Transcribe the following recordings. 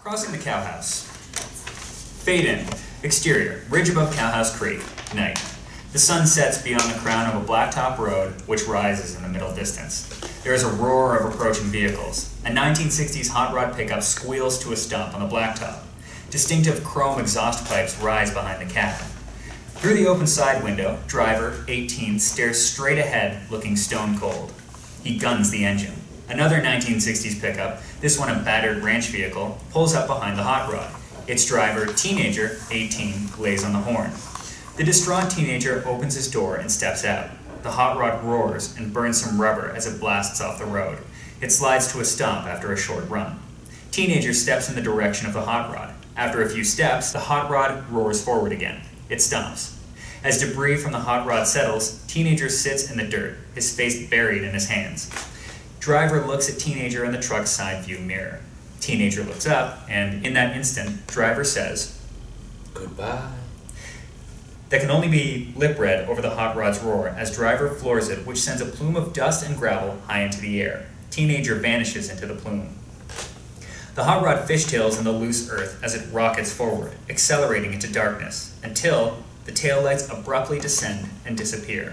Crossing the cowhouse. Fade in. Exterior. Ridge above Cowhouse Creek. Night. The sun sets beyond the crown of a blacktop road, which rises in the middle distance. There is a roar of approaching vehicles. A 1960s hot rod pickup squeals to a stop on the blacktop. Distinctive chrome exhaust pipes rise behind the cab. Through the open side window, driver, 18, stares straight ahead, looking stone cold. He guns the engine. Another 1960s pickup, this one a battered ranch vehicle, pulls up behind the hot rod. Its driver, teenager, 18, lays on the horn. The distraught teenager opens his door and steps out. The hot rod roars and burns some rubber as it blasts off the road. It slides to a stop after a short run. Teenager steps in the direction of the hot rod. After a few steps, the hot rod roars forward again. It stops. As debris from the hot rod settles, teenager sits in the dirt, his face buried in his hands. Driver looks at teenager in the truck's side view mirror. Teenager looks up, and in that instant, driver says, "Goodbye." That can only be lip read over the hot rod's roar as driver floors it, which sends a plume of dust and gravel high into the air. Teenager vanishes into the plume. The hot rod fishtails in the loose earth as it rockets forward, accelerating into darkness, until the taillights abruptly descend and disappear.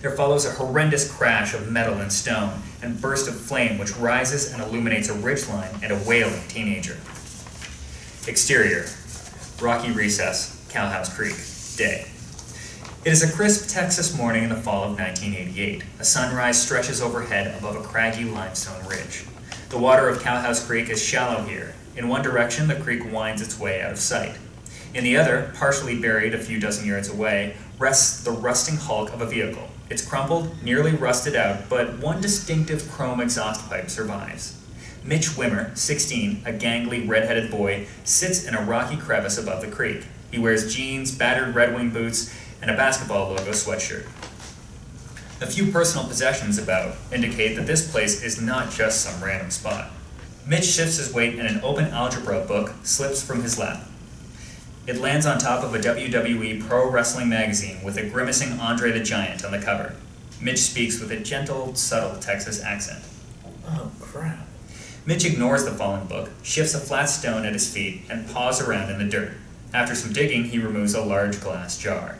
There follows a horrendous crash of metal and stone, and burst of flame which rises and illuminates a ridgeline and a wailing teenager. Exterior. Rocky recess, Cowhouse Creek. Day. It is a crisp Texas morning in the fall of 1988. A sunrise stretches overhead above a craggy limestone ridge. The water of Cowhouse Creek is shallow here. In one direction, the creek winds its way out of sight. In the other, partially buried a few dozen yards away, rests the rusting hulk of a vehicle. It's crumpled, nearly rusted out, but one distinctive chrome exhaust pipe survives. Mitch Wimmer, 16, a gangly, red-headed boy, sits in a rocky crevice above the creek. He wears jeans, battered Red Wing boots, and a basketball logo sweatshirt. A few personal possessions about indicate that this place is not just some random spot. Mitch shifts his weight and an open algebra book slips from his lap. It lands on top of a WWE Pro Wrestling magazine with a grimacing Andre the Giant on the cover. Mitch speaks with a gentle, subtle Texas accent. Oh, crap. Mitch ignores the fallen book, shifts a flat stone at his feet, and paws around in the dirt. After some digging, he removes a large glass jar.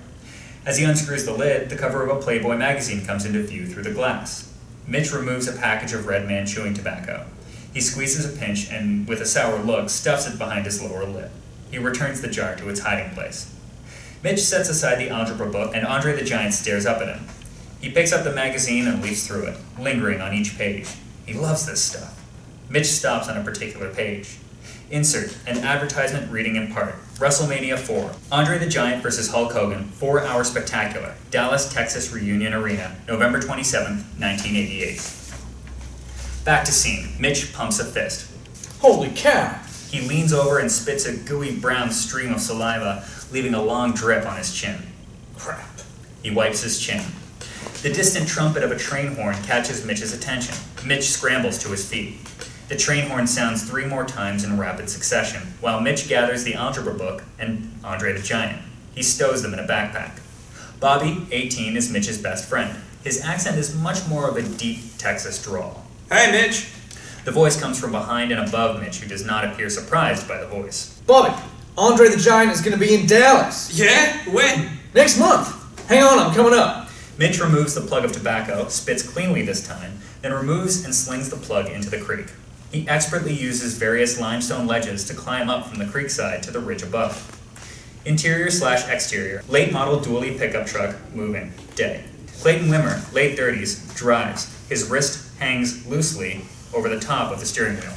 As he unscrews the lid, the cover of a Playboy magazine comes into view through the glass. Mitch removes a package of Red Man chewing tobacco. He squeezes a pinch and, with a sour look, stuffs it behind his lower lip. He returns the jar to its hiding place. Mitch sets aside the algebra book, and Andre the Giant stares up at him. He picks up the magazine and leafs through it, lingering on each page. He loves this stuff. Mitch stops on a particular page. Insert, an advertisement reading in part. WrestleMania 4. Andre the Giant versus Hulk Hogan, 4-hour spectacular. Dallas, Texas Reunion Arena, November 27, 1988. Back to scene. Mitch pumps a fist. Holy cow! He leans over and spits a gooey brown stream of saliva, leaving a long drip on his chin. Crap. He wipes his chin. The distant trumpet of a train horn catches Mitch's attention. Mitch scrambles to his feet. The train horn sounds 3 more times in rapid succession, while Mitch gathers the algebra book and Andre the Giant. He stows them in a backpack. Bobby, 18, is Mitch's best friend. His accent is much more of a deep Texas drawl. Hey, Mitch. The voice comes from behind and above Mitch, who does not appear surprised by the voice. Bobby, Andre the Giant is going to be in Dallas. Yeah? When? Next month. Hang on, I'm coming up. Mitch removes the plug of tobacco, spits cleanly this time, then removes and slings the plug into the creek. He expertly uses various limestone ledges to climb up from the creek side to the ridge above. Interior/exterior, late model dually pickup truck, moving, day. Clayton Wimmer, late 30s, drives. His wrist hangs loosely over the top of the steering wheel.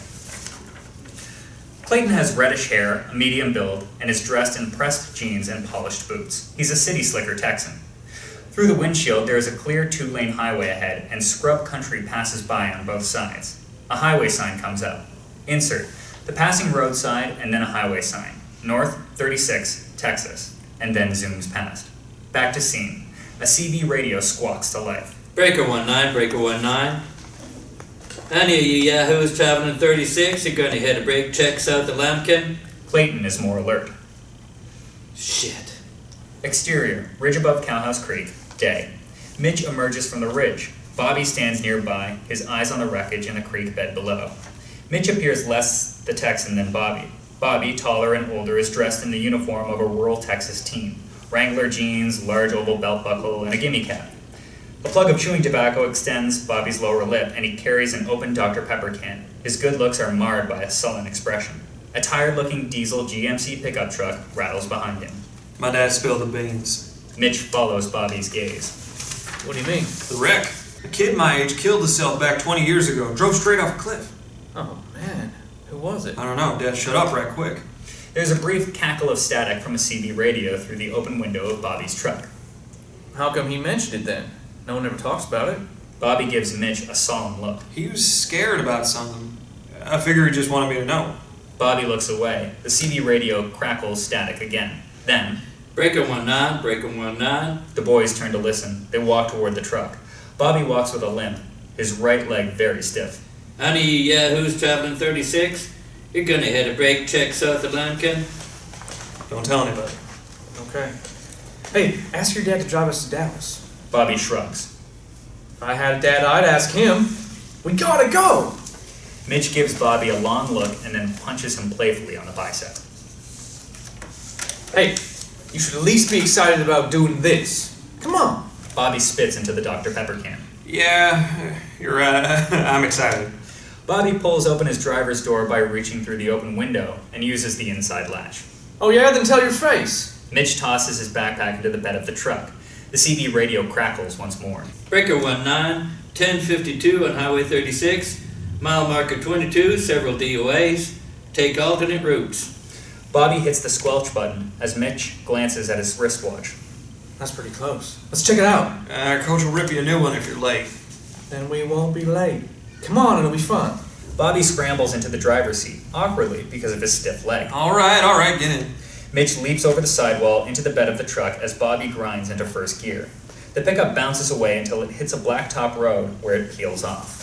Clayton has reddish hair, a medium build, and is dressed in pressed jeans and polished boots. He's a city slicker Texan. Through the windshield, there is a clear 2-lane highway ahead, and scrub country passes by on both sides. A highway sign comes up. Insert, the passing road side and then a highway sign. North 36, Texas, and then zooms past. Back to scene. A CB radio squawks to life. Breaker 19, Breaker 19. Any of you yahoos traveling 36 are going to hit a brake check south of Lambkin? Clayton is more alert. Shit. Exterior, ridge above Cowhouse Creek, day. Mitch emerges from the ridge. Bobby stands nearby, his eyes on the wreckage in the creek bed below. Mitch appears less the Texan, then Bobby. Bobby, taller and older, is dressed in the uniform of a rural Texas teen. Wrangler jeans, large oval belt buckle, and a gimme cap. A plug of chewing tobacco extends Bobby's lower lip, and he carries an open Dr. Pepper can. His good looks are marred by a sullen expression. A tired-looking diesel GMC pickup truck rattles behind him. My dad spilled the beans. Mitch follows Bobby's gaze. What do you mean? The wreck. A kid my age killed himself back 20 years ago. Drove straight off a cliff. Oh, man. Who was it? I don't know. Dad shut up right quick. There's a brief cackle of static from a CB radio through the open window of Bobby's truck. How come he mentioned it then? No one ever talks about it. Bobby gives Mitch a solemn look. He was scared about something. I figure he just wanted me to know. Bobby looks away. The CB radio crackles static again. Then, Breaker 19, Breaker 19. the boys turn to listen. They walk toward the truck. Bobby walks with a limp, his right leg very stiff. Any of you yahoos traveling 36? You're gonna hit a brake check south of Lankin. Don't tell anybody. Okay. Hey, ask your dad to drive us to Dallas. Bobby shrugs. If I had a dad, I'd ask him. We gotta go! Mitch gives Bobby a long look and then punches him playfully on the bicep. Hey, you should at least be excited about doing this. Come on. Bobby spits into the Dr. Pepper can. Yeah, you're right. I'm excited. Bobby pulls open his driver's door by reaching through the open window and uses the inside latch. Oh yeah? Then tell your face. Mitch tosses his backpack into the bed of the truck. The CB radio crackles once more. Breaker 19, 1052 on Highway 36. Mile marker 22, several DOAs. Take alternate routes. Bobby hits the squelch button as Mitch glances at his wristwatch. That's pretty close. Let's check it out. Coach will rip you a new one if you're late. Then we won't be late. Come on, it'll be fun. Bobby scrambles into the driver's seat, awkwardly because of his stiff leg. All right, get in. Mitch leaps over the sidewall into the bed of the truck as Bobby grinds into first gear. The pickup bounces away until it hits a blacktop road where it peels off.